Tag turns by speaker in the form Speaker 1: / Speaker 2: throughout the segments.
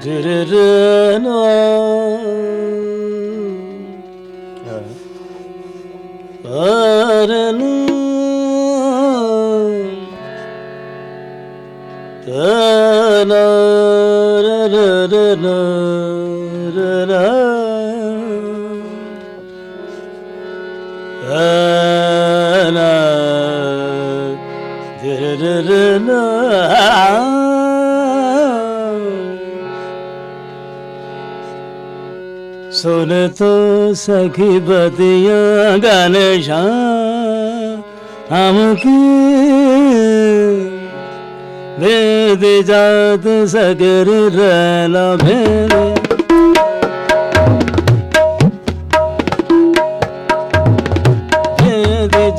Speaker 1: ru सुन तो सखी बदियाँ गाने शाम की भेद जात सगर रहना भेद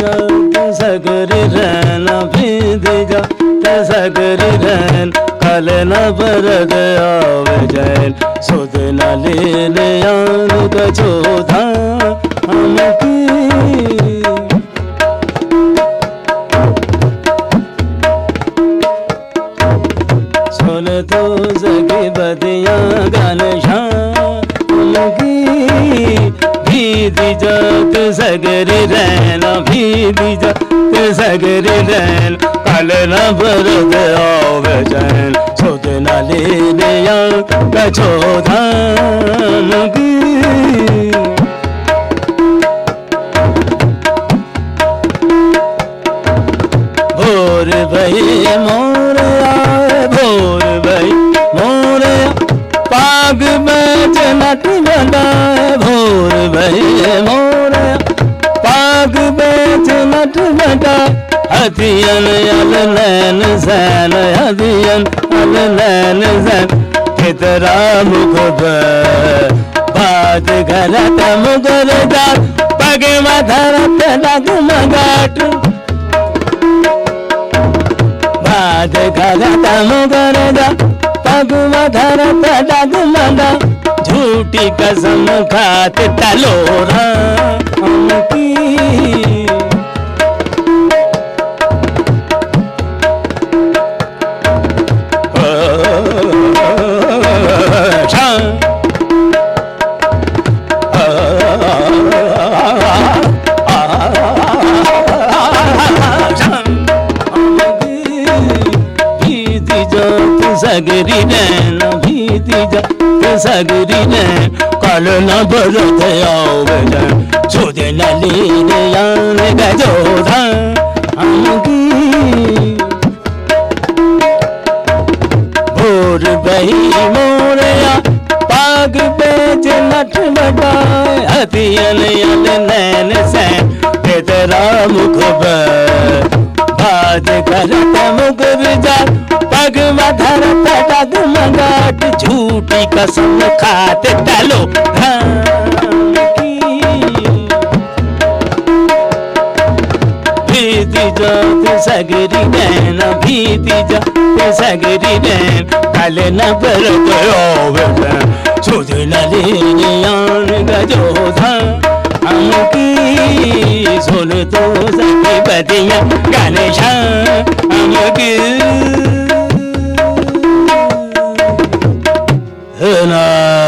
Speaker 1: जात सगर रहना भेद जात सगर रहन कल न बरद आवे जैन सुध न लेने आन गजोधा हम की सुन तो सगी बदियाँ गान शाम की भीदी जात सगरी रहना भीदी जात सगरी रहन कल न बरद आवे जैन सुध न लेने आन गजोधा हम की भोर भई मोर आए भोर भई मोर पाग में नट बनाए भोर भई मोर पाग में नट बना हथियन अल नैन सैन हथियन अल नैन सैन कितरा मुख बाज घरत मुगर जात पग मधरत लग मगाट बाज घरत मुगर जात पग मधरत लग मगा झूठी कसम खात तलोरा हम की सगरी नैन भीती जात सगरी नैन कल न बरद आवे जैन सुध न लेने आन गजोधा हम की भोर बही मोरया पाग बेच नठ बटाए हथियन अल नैन सैन तेरा मुख बाज करत मुगर जात पग मधरत डग मगाट झूठी कसम खात तलो भीती जात सगरी नैन भीती जात सगरी नैन कल न बरद आवे जैन सुध न लेने आन गजोधा हम की सुन तो सखी बदियाँ गाने शाम की ना